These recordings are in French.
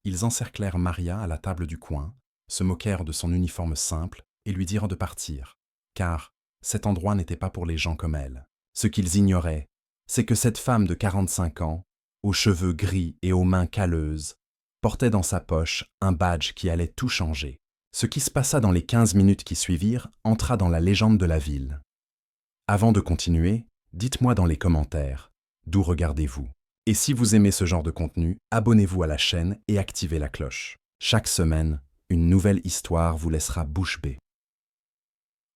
Ils encerclèrent Maria à la table du coin, se moquèrent de son uniforme simple et lui dirent de partir, car cet endroit n'était pas pour les gens comme elle. Ce qu'ils ignoraient, c'est que cette femme de 45 ans, aux cheveux gris et aux mains calleuses, portait dans sa poche un badge qui allait tout changer. Ce qui se passa dans les 15 minutes qui suivirent entra dans la légende de la ville. Avant de continuer, dites-moi dans les commentaires, d'où regardez-vous? Et si vous aimez ce genre de contenu, abonnez-vous à la chaîne et activez la cloche. Chaque semaine, une nouvelle histoire vous laissera bouche bée.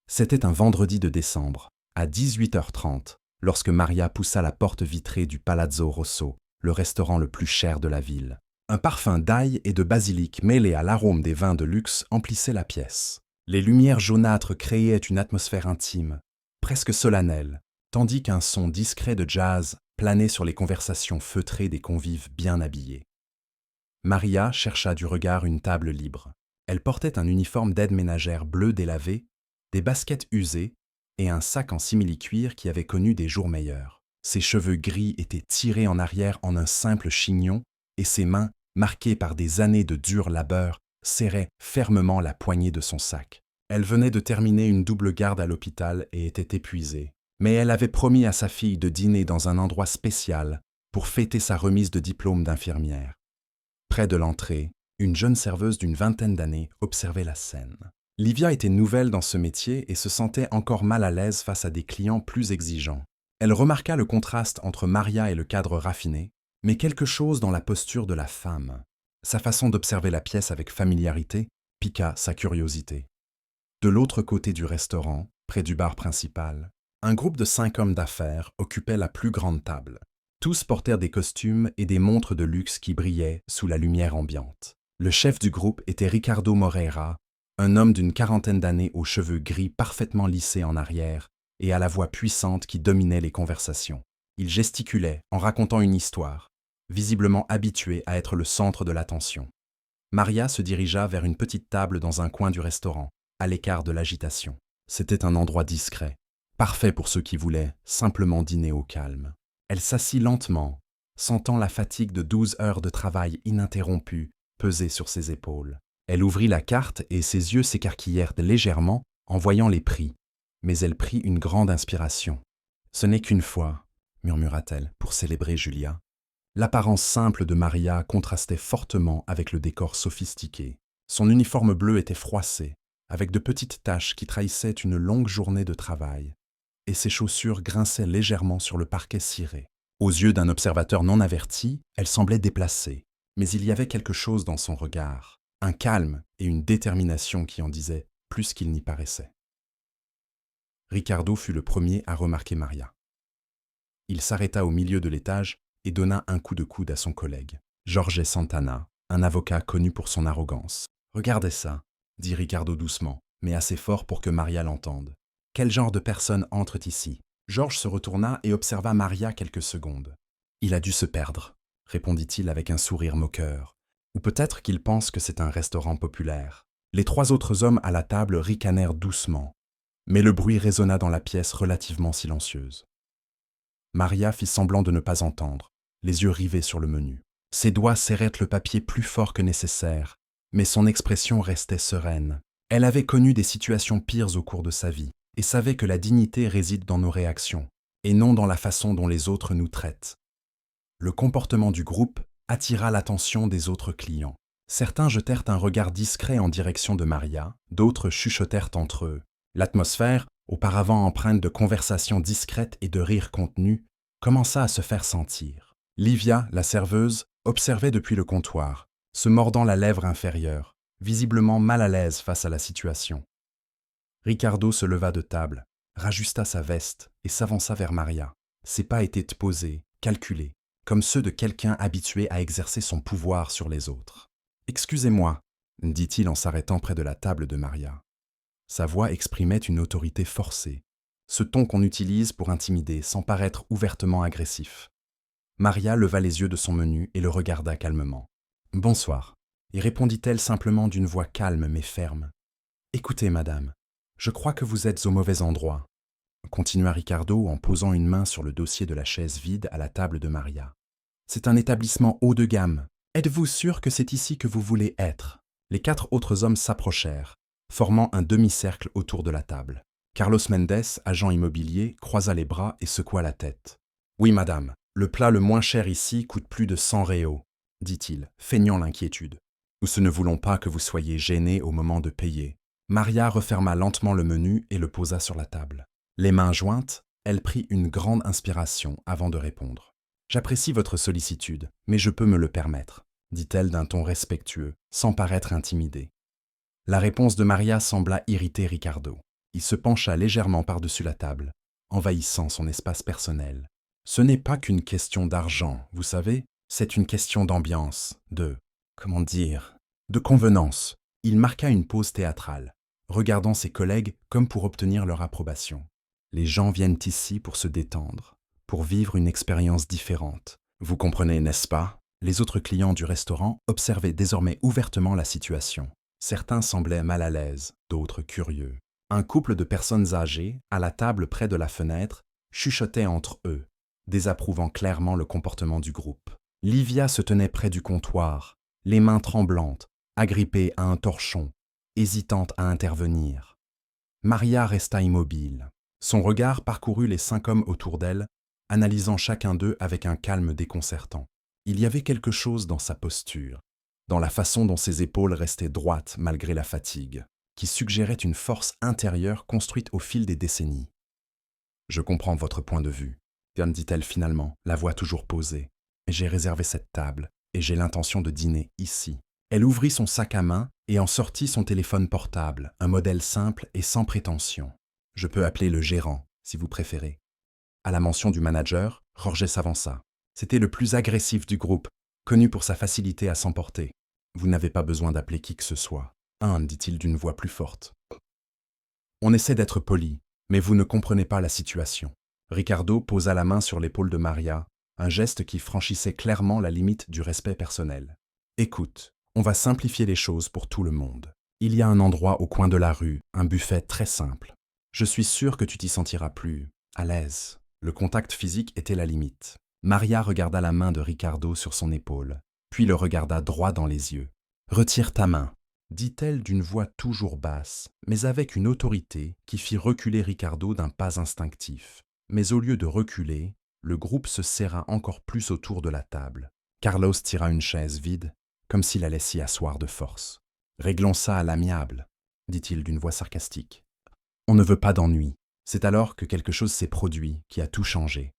C'était un vendredi de décembre, à 18h30, lorsque Maria poussa la porte vitrée du Palazzo Rosso, le restaurant le plus cher de la ville. Un parfum d'ail et de basilic mêlé à l'arôme des vins de luxe emplissait la pièce. Les lumières jaunâtres créaient une atmosphère intime, presque solennelle, tandis qu'un son discret de jazz planait sur les conversations feutrées des convives bien habillés. Maria chercha du regard une table libre. Elle portait un uniforme d'aide ménagère bleu délavé, des baskets usées et un sac en simili-cuir qui avait connu des jours meilleurs. Ses cheveux gris étaient tirés en arrière en un simple chignon et ses mains, marquées par des années de dur labeur, serraient fermement la poignée de son sac. Elle venait de terminer une double garde à l'hôpital et était épuisée. Mais elle avait promis à sa fille de dîner dans un endroit spécial pour fêter sa remise de diplôme d'infirmière. Près de l'entrée, une jeune serveuse d'une vingtaine d'années observait la scène. Livia était nouvelle dans ce métier et se sentait encore mal à l'aise face à des clients plus exigeants. Elle remarqua le contraste entre Maria et le cadre raffiné, mais quelque chose dans la posture de la femme, sa façon d'observer la pièce avec familiarité, piqua sa curiosité. De l'autre côté du restaurant, près du bar principal, un groupe de 5 hommes d'affaires occupait la plus grande table. Tous portèrent des costumes et des montres de luxe qui brillaient sous la lumière ambiante. Le chef du groupe était Ricardo Moreira, un homme d'une quarantaine d'années aux cheveux gris parfaitement lissés en arrière et à la voix puissante qui dominait les conversations. Il gesticulait en racontant une histoire, visiblement habitué à être le centre de l'attention. Maria se dirigea vers une petite table dans un coin du restaurant, à l'écart de l'agitation. C'était un endroit discret, parfait pour ceux qui voulaient simplement dîner au calme. Elle s'assit lentement, sentant la fatigue de 12 heures de travail ininterrompu peser sur ses épaules. Elle ouvrit la carte et ses yeux s'écarquillèrent légèrement en voyant les prix, mais elle prit une grande inspiration. « Ce n'est qu'une fois », murmura-t-elle, pour célébrer Julia. L'apparence simple de Maria contrastait fortement avec le décor sophistiqué. Son uniforme bleu était froissé, avec de petites taches qui trahissaient une longue journée de travail, et ses chaussures grinçaient légèrement sur le parquet ciré. Aux yeux d'un observateur non averti, elle semblait déplacée, mais il y avait quelque chose dans son regard, un calme et une détermination qui en disaient plus qu'il n'y paraissait. Ricardo fut le premier à remarquer Maria. Il s'arrêta au milieu de l'étage et donna un coup de coude à son collègue, Jorge Santana, un avocat connu pour son arrogance. « Regardez ça », dit Ricardo doucement, mais assez fort pour que Maria l'entende. « Quel genre de personne entre ici ?» Georges se retourna et observa Maria quelques secondes. « Il a dû se perdre », répondit-il avec un sourire moqueur. « Ou peut-être qu'il pense que c'est un restaurant populaire. » Les 3 autres hommes à la table ricanèrent doucement, mais le bruit résonna dans la pièce relativement silencieuse. Maria fit semblant de ne pas entendre, les yeux rivés sur le menu. Ses doigts serraient le papier plus fort que nécessaire, mais son expression restait sereine. Elle avait connu des situations pires au cours de sa vie et savait que la dignité réside dans nos réactions, et non dans la façon dont les autres nous traitent. Le comportement du groupe attira l'attention des autres clients. Certains jetèrent un regard discret en direction de Maria, d'autres chuchotèrent entre eux. L'atmosphère, auparavant empreinte de conversations discrètes et de rires contenus, commença à se faire sentir. Livia, la serveuse, observait depuis le comptoir, se mordant la lèvre inférieure, visiblement mal à l'aise face à la situation. Ricardo se leva de table, rajusta sa veste et s'avança vers Maria. Ses pas étaient posés, calculés, comme ceux de quelqu'un habitué à exercer son pouvoir sur les autres. « Excusez-moi », dit-il en s'arrêtant près de la table de Maria. Sa voix exprimait une autorité forcée, ce ton qu'on utilise pour intimider sans paraître ouvertement agressif. Maria leva les yeux de son menu et le regarda calmement. « Bonsoir », et répondit-elle simplement d'une voix calme mais ferme. « Écoutez, madame, je crois que vous êtes au mauvais endroit », continua Ricardo en posant une main sur le dossier de la chaise vide à la table de Maria. « C'est un établissement haut de gamme, Êtes-vous sûr que c'est ici que vous voulez être ?» Les 4 autres hommes s'approchèrent, formant un demi-cercle autour de la table. Carlos Mendes, agent immobilier, croisa les bras et secoua la tête. « Oui, madame, le plat le moins cher ici coûte plus de 100 réaux, dit-il, feignant l'inquiétude. Nous ne voulons pas que vous soyez gênés au moment de payer. » Maria referma lentement le menu et le posa sur la table. Les mains jointes, elle prit une grande inspiration avant de répondre. « J'apprécie votre sollicitude, mais je peux me le permettre, » dit-elle d'un ton respectueux, sans paraître intimidée. La réponse de Maria sembla irriter Ricardo. Il se pencha légèrement par-dessus la table, envahissant son espace personnel. « Ce n'est pas qu'une question d'argent, vous savez, c'est une question d'ambiance, de convenance. » Il marqua une pause théâtrale, regardant ses collègues comme pour obtenir leur approbation. Les gens viennent ici pour se détendre, pour vivre une expérience différente. Vous comprenez, n'est-ce pas? Les autres clients du restaurant observaient désormais ouvertement la situation. Certains semblaient mal à l'aise, d'autres curieux. Un couple de personnes âgées, à la table près de la fenêtre, chuchotait entre eux, désapprouvant clairement le comportement du groupe. Livia se tenait près du comptoir, les mains tremblantes, agrippée à un torchon, hésitante à intervenir. Maria resta immobile. Son regard parcourut les 5 hommes autour d'elle, analysant chacun d'eux avec un calme déconcertant. Il y avait quelque chose dans sa posture, dans la façon dont ses épaules restaient droites malgré la fatigue, qui suggérait une force intérieure construite au fil des décennies. « Je comprends votre point de vue, » dit-elle finalement, la voix toujours posée. « Mais j'ai réservé cette table, et j'ai l'intention de dîner ici. » Elle ouvrit son sac à main et en sortit son téléphone portable, un modèle simple et sans prétention. « Je peux appeler le gérant, si vous préférez. » À la mention du manager, Jorge s'avança. C'était le plus agressif du groupe, connu pour sa facilité à s'emporter. « Vous n'avez pas besoin d'appeler qui que ce soit. »« dit-il d'une voix plus forte. « On essaie d'être poli, mais vous ne comprenez pas la situation. » Ricardo posa la main sur l'épaule de Maria, un geste qui franchissait clairement la limite du respect personnel. « Écoute, on va simplifier les choses pour tout le monde. Il y a un endroit au coin de la rue, un buffet très simple. Je suis sûr que tu t'y sentiras plus à l'aise. » Le contact physique était la limite. Maria regarda la main de Ricardo sur son épaule, puis le regarda droit dans les yeux. « Retire ta main, » dit-elle d'une voix toujours basse, mais avec une autorité qui fit reculer Ricardo d'un pas instinctif. Mais au lieu de reculer, le groupe se serra encore plus autour de la table. Carlos tira une chaise vide, comme s'il allait s'y asseoir de force. « Réglons ça à l'amiable, » dit-il d'une voix sarcastique. « On ne veut pas d'ennui. » C'est alors que quelque chose s'est produit qui a tout changé.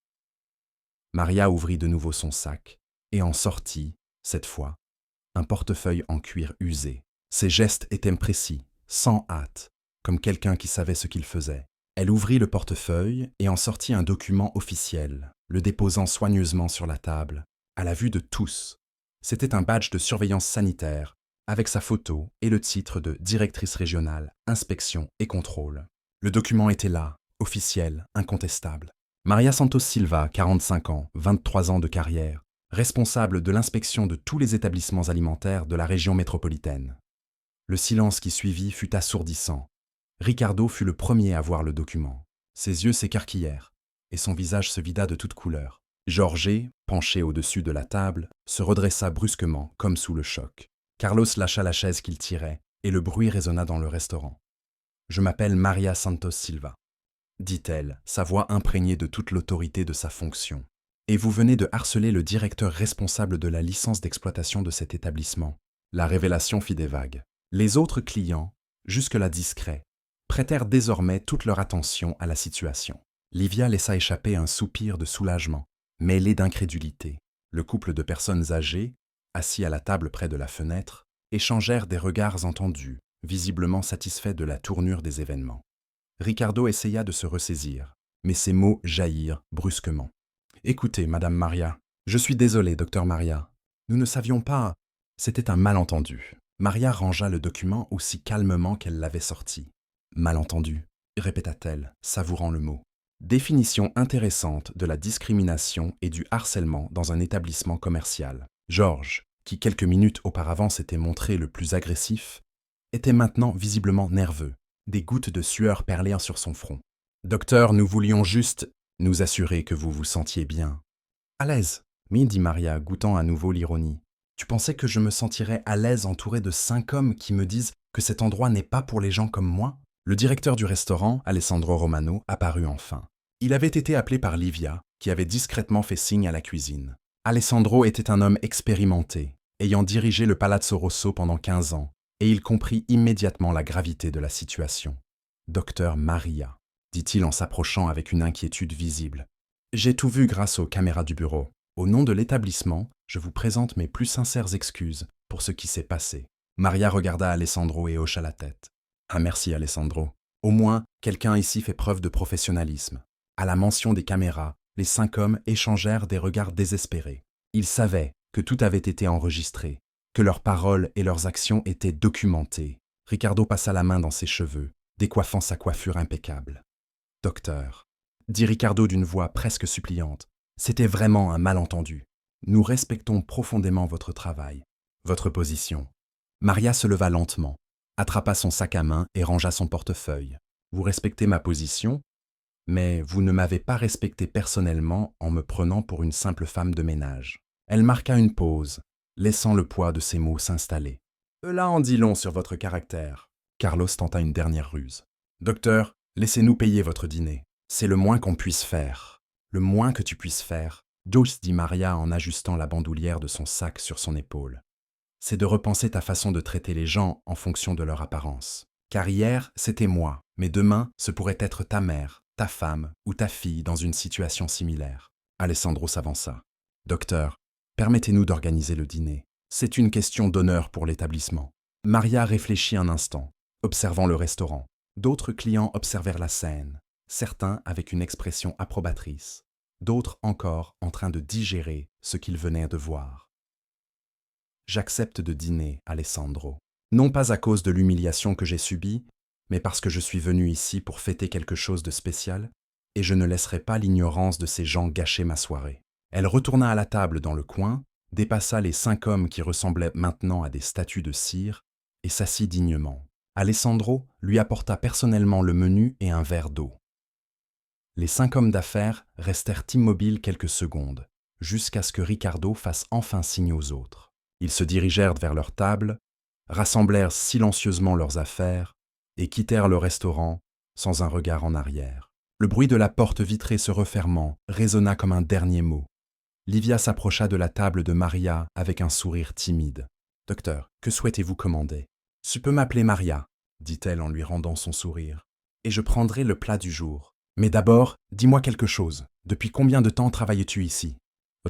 Maria ouvrit de nouveau son sac et en sortit, cette fois, un portefeuille en cuir usé. Ses gestes étaient précis, sans hâte, comme quelqu'un qui savait ce qu'il faisait. Elle ouvrit le portefeuille et en sortit un document officiel, le déposant soigneusement sur la table, à la vue de tous. C'était un badge de surveillance sanitaire, avec sa photo et le titre de directrice régionale, inspection et contrôle. Le document était là, officiel, incontestable. Maria Santos Silva, 45 ans, 23 ans de carrière, responsable de l'inspection de tous les établissements alimentaires de la région métropolitaine. Le silence qui suivit fut assourdissant. Ricardo fut le premier à voir le document. Ses yeux s'écarquillèrent, et son visage se vida de toutes couleurs. Jorge, penché au-dessus de la table, se redressa brusquement, comme sous le choc. Carlos lâcha la chaise qu'il tirait, et le bruit résonna dans le restaurant. « Je m'appelle Maria Santos Silva, » dit-elle, sa voix imprégnée de toute l'autorité de sa fonction. « Et vous venez de harceler le directeur responsable de la licence d'exploitation de cet établissement. » La révélation fit des vagues. Les autres clients, jusque-là discrets, prêtèrent désormais toute leur attention à la situation. Livia laissa échapper un soupir de soulagement, mêlé d'incrédulité. Le couple de personnes âgées, assis à la table près de la fenêtre, échangèrent des regards entendus, visiblement satisfaits de la tournure des événements. Ricardo essaya de se ressaisir, mais ses mots jaillirent brusquement. « Écoutez, Madame Maria, je suis désolé, Docteur Maria. Nous ne savions pas... C'était un malentendu. » Maria rangea le document aussi calmement qu'elle l'avait sorti. « Malentendu », répéta-t-elle, savourant le mot. Définition intéressante de la discrimination et du harcèlement dans un établissement commercial. Georges, qui quelques minutes auparavant s'était montré le plus agressif, était maintenant visiblement nerveux. Des gouttes de sueur perlèrent sur son front. « Docteur, nous voulions juste nous assurer que vous vous sentiez bien. »« À l'aise, » dit Maria, goûtant à nouveau l'ironie. « Tu pensais que je me sentirais à l'aise entouré de 5 hommes qui me disent que cet endroit n'est pas pour les gens comme moi? Le directeur du restaurant, Alessandro Romano, apparut enfin. Il avait été appelé par Livia, qui avait discrètement fait signe à la cuisine. Alessandro était un homme expérimenté, ayant dirigé le Palazzo Rosso pendant 15 ans, et il comprit immédiatement la gravité de la situation. « Docteur Maria », dit-il en s'approchant avec une inquiétude visible. « J'ai tout vu grâce aux caméras du bureau. Au nom de l'établissement, je vous présente mes plus sincères excuses pour ce qui s'est passé. » Maria regarda Alessandro et hocha la tête. « Ah merci Alessandro. Au moins, quelqu'un ici fait preuve de professionnalisme. » À la mention des caméras, les 5 hommes échangèrent des regards désespérés. Ils savaient que tout avait été enregistré, que leurs paroles et leurs actions étaient documentées. Ricardo passa la main dans ses cheveux, décoiffant sa coiffure impeccable. « Docteur », dit Ricardo d'une voix presque suppliante, « c'était vraiment un malentendu. Nous respectons profondément votre travail, votre position. » Maria se leva lentement, attrapa son sac à main et rangea son portefeuille. « Vous respectez ma position, mais vous ne m'avez pas respecté personnellement en me prenant pour une simple femme de ménage. » Elle marqua une pause, laissant le poids de ses mots s'installer. « Cela en dit long sur votre caractère. » Carlos tenta une dernière ruse. « Docteur, laissez-nous payer votre dîner. C'est le moins qu'on puisse faire. » « Le moins que tu puisses faire, » Dulce dit Maria en ajustant la bandoulière de son sac sur son épaule. « C'est de repenser ta façon de traiter les gens en fonction de leur apparence. Car hier, c'était moi, mais demain, ce pourrait être ta mère, ta femme ou ta fille dans une situation similaire. » Alessandro s'avança. « Docteur, permettez-nous d'organiser le dîner. C'est une question d'honneur pour l'établissement. » Maria réfléchit un instant, observant le restaurant. D'autres clients observèrent la scène, certains avec une expression approbatrice, d'autres encore en train de digérer ce qu'ils venaient de voir. « J'accepte de dîner, Alessandro. Non pas à cause de l'humiliation que j'ai subie, mais parce que je suis venu ici pour fêter quelque chose de spécial, et je ne laisserai pas l'ignorance de ces gens gâcher ma soirée. » Elle retourna à la table dans le coin, dépassa les 5 hommes qui ressemblaient maintenant à des statues de cire, et s'assit dignement. Alessandro lui apporta personnellement le menu et un verre d'eau. Les 5 hommes d'affaires restèrent immobiles quelques secondes, jusqu'à ce que Ricardo fasse enfin signe aux autres. Ils se dirigèrent vers leur table, rassemblèrent silencieusement leurs affaires et quittèrent le restaurant sans un regard en arrière. Le bruit de la porte vitrée se refermant résonna comme un dernier mot. Livia s'approcha de la table de Maria avec un sourire timide. « Docteur, que souhaitez-vous commander ?»« Tu peux m'appeler Maria, » dit-elle en lui rendant son sourire, « et je prendrai le plat du jour. Mais d'abord, dis-moi quelque chose. Depuis combien de temps travailles-tu ici ?»«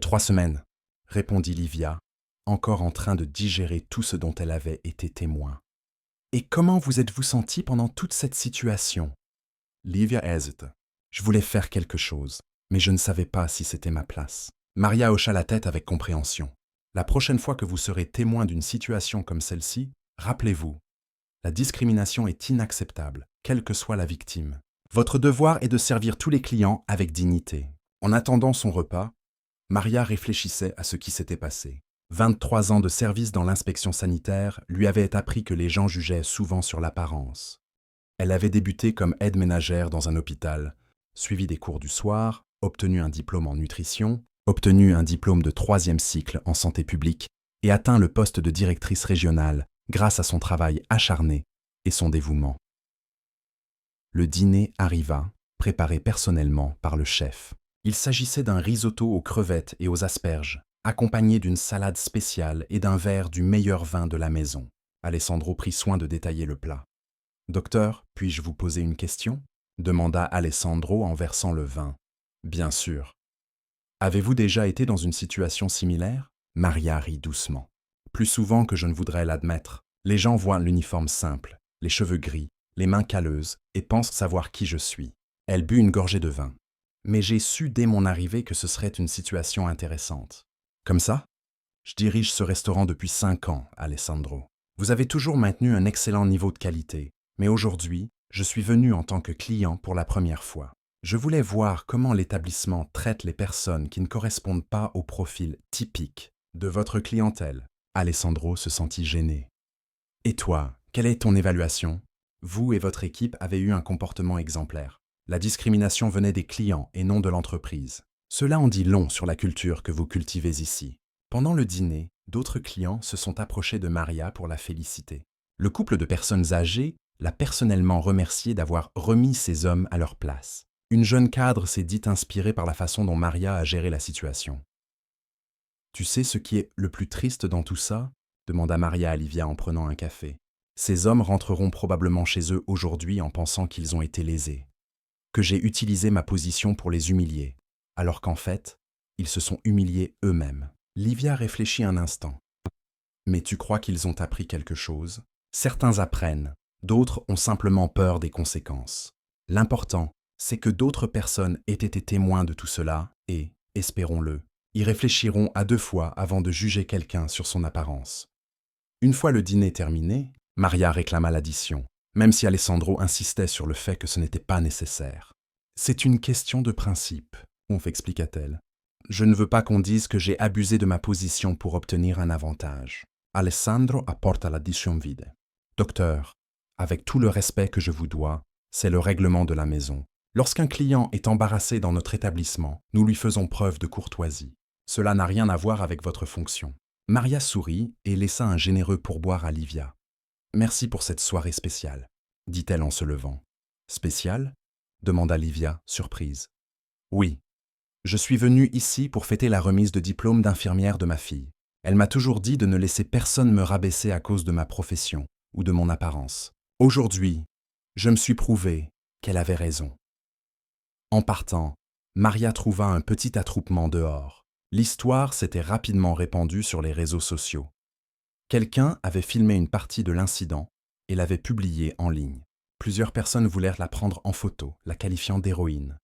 3 semaines, » répondit Livia, encore en train de digérer tout ce dont elle avait été témoin. « Et comment vous êtes-vous senti pendant toute cette situation ?» Livia hésite. « Je voulais faire quelque chose, mais je ne savais pas si c'était ma place. » Maria hocha la tête avec compréhension. « La prochaine fois que vous serez témoin d'une situation comme celle-ci, rappelez-vous, la discrimination est inacceptable, quelle que soit la victime. Votre devoir est de servir tous les clients avec dignité. » En attendant son repas, Maria réfléchissait à ce qui s'était passé. 23 ans de service dans l'inspection sanitaire lui avaient appris que les gens jugeaient souvent sur l'apparence. Elle avait débuté comme aide ménagère dans un hôpital, suivi des cours du soir, obtenu un diplôme en nutrition, obtenu un diplôme de 3e cycle en santé publique et atteint le poste de directrice régionale grâce à son travail acharné et son dévouement. Le dîner arriva, préparé personnellement par le chef. Il s'agissait d'un risotto aux crevettes et aux asperges, accompagné d'une salade spéciale et d'un verre du meilleur vin de la maison. Alessandro prit soin de détailler le plat. « Docteur, puis-je vous poser une question ?» demanda Alessandro en versant le vin. « Bien sûr. » « Avez-vous déjà été dans une situation similaire ?» Maria rit doucement. « Plus souvent que je ne voudrais l'admettre. Les gens voient l'uniforme simple, les cheveux gris, les mains calleuses et pensent savoir qui je suis. » Elle but une gorgée de vin. « Mais j'ai su dès mon arrivée que ce serait une situation intéressante. » « Comme ça ? Je dirige ce restaurant depuis 5 ans, Alessandro. Vous avez toujours maintenu un excellent niveau de qualité, mais aujourd'hui, je suis venu en tant que client pour la première fois. Je voulais voir comment l'établissement traite les personnes qui ne correspondent pas au profil typique de votre clientèle. » Alessandro se sentit gêné. « Et toi, quelle est ton évaluation ? Vous et votre équipe avez eu un comportement exemplaire. La discrimination venait des clients et non de l'entreprise. Cela en dit long sur la culture que vous cultivez ici. » Pendant le dîner, d'autres clients se sont approchés de Maria pour la féliciter. Le couple de personnes âgées l'a personnellement remerciée d'avoir remis ces hommes à leur place. Une jeune cadre s'est dite inspirée par la façon dont Maria a géré la situation. « Tu sais ce qui est le plus triste dans tout ça ?» demanda Maria à Livia en prenant un café. « Ces hommes rentreront probablement chez eux aujourd'hui en pensant qu'ils ont été lésés, que j'ai utilisé ma position pour les humilier, alors qu'en fait, ils se sont humiliés eux-mêmes. » Livia réfléchit un instant. « Mais tu crois qu'ils ont appris quelque chose ? Certains apprennent, d'autres ont simplement peur des conséquences. L'important, c'est que d'autres personnes aient été témoins de tout cela et, espérons-le, y réfléchiront à 2 fois avant de juger quelqu'un sur son apparence. » Une fois le dîner terminé, Maria réclama l'addition, même si Alessandro insistait sur le fait que ce n'était pas nécessaire. « C'est une question de principe, » expliqua-t-elle. « Je ne veux pas qu'on dise que j'ai abusé de ma position pour obtenir un avantage. » Alessandro apporta l'addition vide. « Docteur, avec tout le respect que je vous dois, c'est le règlement de la maison. Lorsqu'un client est embarrassé dans notre établissement, nous lui faisons preuve de courtoisie. Cela n'a rien à voir avec votre fonction. » Maria sourit et laissa un généreux pourboire à Livia. « Merci pour cette soirée spéciale, » dit-elle en se levant. « Spéciale » demanda Livia, surprise. « Oui. Je suis venue ici pour fêter la remise de diplôme d'infirmière de ma fille. Elle m'a toujours dit de ne laisser personne me rabaisser à cause de ma profession ou de mon apparence. Aujourd'hui, je me suis prouvé qu'elle avait raison. » En partant, Maria trouva un petit attroupement dehors. L'histoire s'était rapidement répandue sur les réseaux sociaux. Quelqu'un avait filmé une partie de l'incident et l'avait publiée en ligne. Plusieurs personnes voulurent la prendre en photo, la qualifiant d'héroïne.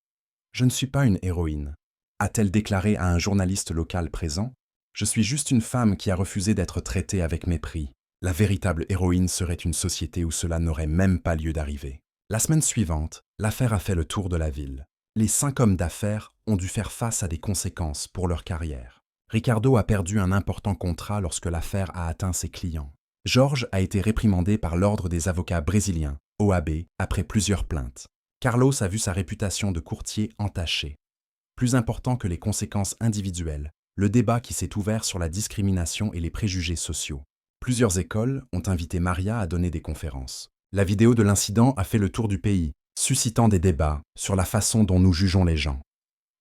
« Je ne suis pas une héroïne », a-t-elle déclaré à un journaliste local présent. « Je suis juste une femme qui a refusé d'être traitée avec mépris. La véritable héroïne serait une société où cela n'aurait même pas lieu d'arriver. » La semaine suivante, l'affaire a fait le tour de la ville. Les 5 hommes d'affaires ont dû faire face à des conséquences pour leur carrière. Ricardo a perdu un important contrat lorsque l'affaire a atteint ses clients. Jorge a été réprimandé par l'ordre des avocats brésiliens, OAB, après plusieurs plaintes. Carlos a vu sa réputation de courtier entachée. Plus important que les conséquences individuelles, le débat qui s'est ouvert sur la discrimination et les préjugés sociaux. Plusieurs écoles ont invité Maria à donner des conférences. La vidéo de l'incident a fait le tour du pays, suscitant des débats sur la façon dont nous jugeons les gens.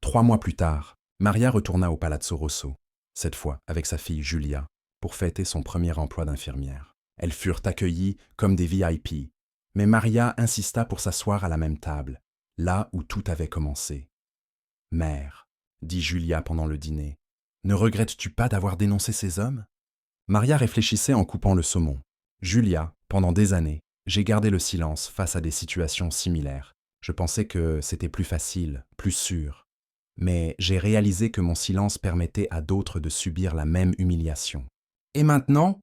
3 mois plus tard, Maria retourna au Palazzo Rosso, cette fois avec sa fille Julia, pour fêter son premier emploi d'infirmière. Elles furent accueillies comme des VIP, mais Maria insista pour s'asseoir à la même table, là où tout avait commencé. « Mère, » dit Julia pendant le dîner, « ne regrettes-tu pas d'avoir dénoncé ces hommes ?» Maria réfléchissait en coupant le saumon. « Julia, pendant des années, j'ai gardé le silence face à des situations similaires. Je pensais que c'était plus facile, plus sûr. Mais j'ai réalisé que mon silence permettait à d'autres de subir la même humiliation. Et maintenant,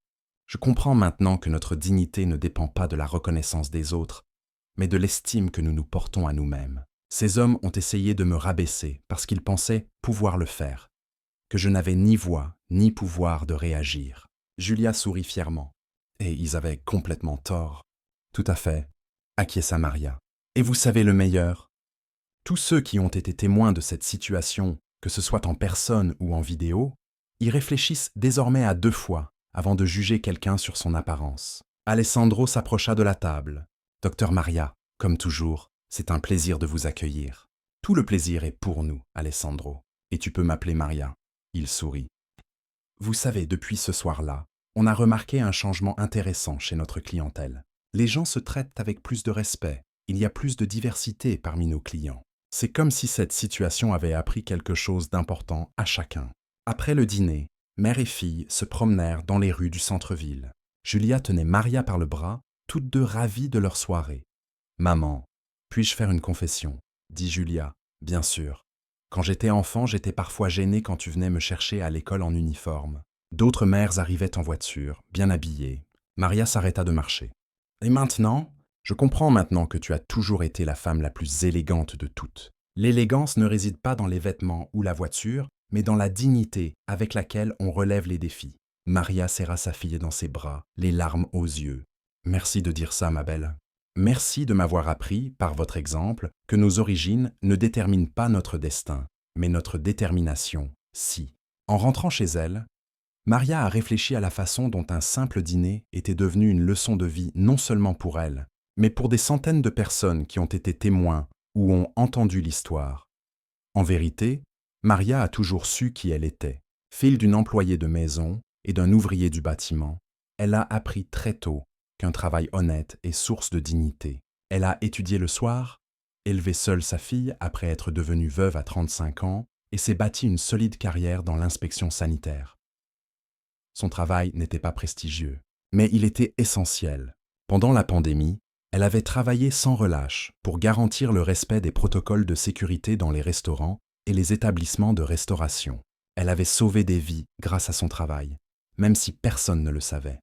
je comprends maintenant que notre dignité ne dépend pas de la reconnaissance des autres, mais de l'estime que nous nous portons à nous-mêmes. Ces hommes ont essayé de me rabaisser parce qu'ils pensaient pouvoir le faire, que je n'avais ni voix ni pouvoir de réagir. » Julia sourit fièrement. « Et ils avaient complètement tort. » « Tout à fait, » acquiesça Maria. « Et vous savez le meilleur ? Tous ceux qui ont été témoins de cette situation, que ce soit en personne ou en vidéo, y réfléchissent désormais à 2 fois avant de juger quelqu'un sur son apparence. » Alessandro s'approcha de la table. « Docteur Maria, comme toujours, c'est un plaisir de vous accueillir. Tout le plaisir est pour nous, Alessandro. Et tu peux m'appeler Maria. » Il sourit. « Vous savez, depuis ce soir-là, on a remarqué un changement intéressant chez notre clientèle. Les gens se traitent avec plus de respect. Il y a plus de diversité parmi nos clients. C'est comme si cette situation avait appris quelque chose d'important à chacun. » Après le dîner, mère et fille se promenèrent dans les rues du centre-ville. Julia tenait Maria par le bras, toutes 2 ravies de leur soirée. « Maman, puis-je faire une confession ?» dit Julia. « Bien sûr. Quand j'étais enfant, j'étais parfois gênée quand tu venais me chercher à l'école en uniforme. D'autres mères arrivaient en voiture, bien habillées. Maria s'arrêta de marcher. Et maintenant, je comprends maintenant que tu as toujours été la femme la plus élégante de toutes. L'élégance ne réside pas dans les vêtements ou la voiture, mais dans la dignité avec laquelle on relève les défis. » Maria serra sa fille dans ses bras, les larmes aux yeux. « Merci de dire ça, ma belle. Merci de m'avoir appris, par votre exemple, que nos origines ne déterminent pas notre destin, mais notre détermination, si. » En rentrant chez elle, Maria a réfléchi à la façon dont un simple dîner était devenu une leçon de vie non seulement pour elle, mais pour des centaines de personnes qui ont été témoins ou ont entendu l'histoire. En vérité, Maria a toujours su qui elle était. Fille d'une employée de maison et d'un ouvrier du bâtiment, elle a appris très tôt qu'un travail honnête est source de dignité. Elle a étudié le soir, élevé seule sa fille après être devenue veuve à 35 ans et s'est bâtie une solide carrière dans l'inspection sanitaire. Son travail n'était pas prestigieux, mais il était essentiel. Pendant la pandémie, elle avait travaillé sans relâche pour garantir le respect des protocoles de sécurité dans les restaurants et les établissements de restauration. Elle avait sauvé des vies grâce à son travail, même si personne ne le savait.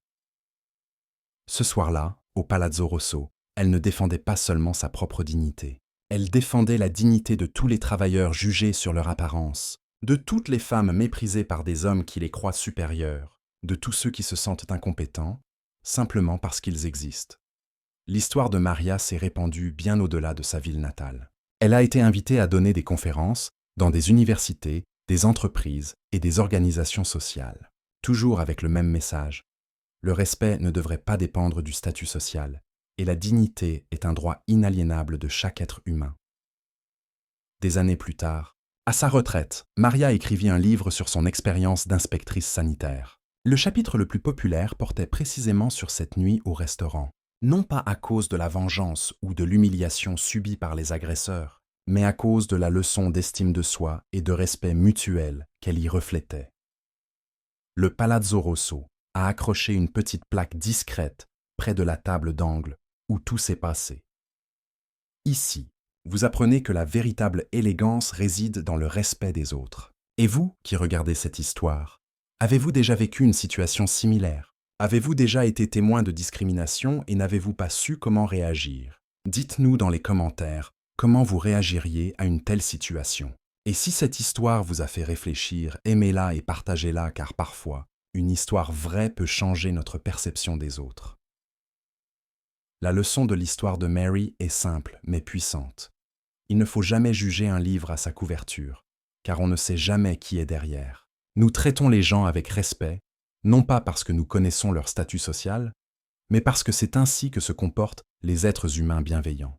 Ce soir-là, au Palazzo Rosso, elle ne défendait pas seulement sa propre dignité. Elle défendait la dignité de tous les travailleurs jugés sur leur apparence, de toutes les femmes méprisées par des hommes qui les croient supérieures, de tous ceux qui se sentent incompétents, simplement parce qu'ils existent. L'histoire de Maria s'est répandue bien au-delà de sa ville natale. Elle a été invitée à donner des conférences dans des universités, des entreprises et des organisations sociales, toujours avec le même message. Le respect ne devrait pas dépendre du statut social, et la dignité est un droit inaliénable de chaque être humain. Des années plus tard, à sa retraite, Maria écrivit un livre sur son expérience d'inspectrice sanitaire. Le chapitre le plus populaire portait précisément sur cette nuit au restaurant, non pas à cause de la vengeance ou de l'humiliation subie par les agresseurs, mais à cause de la leçon d'estime de soi et de respect mutuel qu'elle y reflétait. Le Palazzo Rosso a accroché une petite plaque discrète près de la table d'angle où tout s'est passé. Ici, vous apprenez que la véritable élégance réside dans le respect des autres. Et vous, qui regardez cette histoire, avez-vous déjà vécu une situation similaire? Avez-vous déjà été témoin de discrimination et n'avez-vous pas su comment réagir? Dites-nous dans les commentaires comment vous réagiriez à une telle situation. Et si cette histoire vous a fait réfléchir, aimez-la et partagez-la car parfois, une histoire vraie peut changer notre perception des autres. La leçon de l'histoire de Mary est simple mais puissante. Il ne faut jamais juger un livre à sa couverture, car on ne sait jamais qui est derrière. Nous traitons les gens avec respect, non pas parce que nous connaissons leur statut social, mais parce que c'est ainsi que se comportent les êtres humains bienveillants.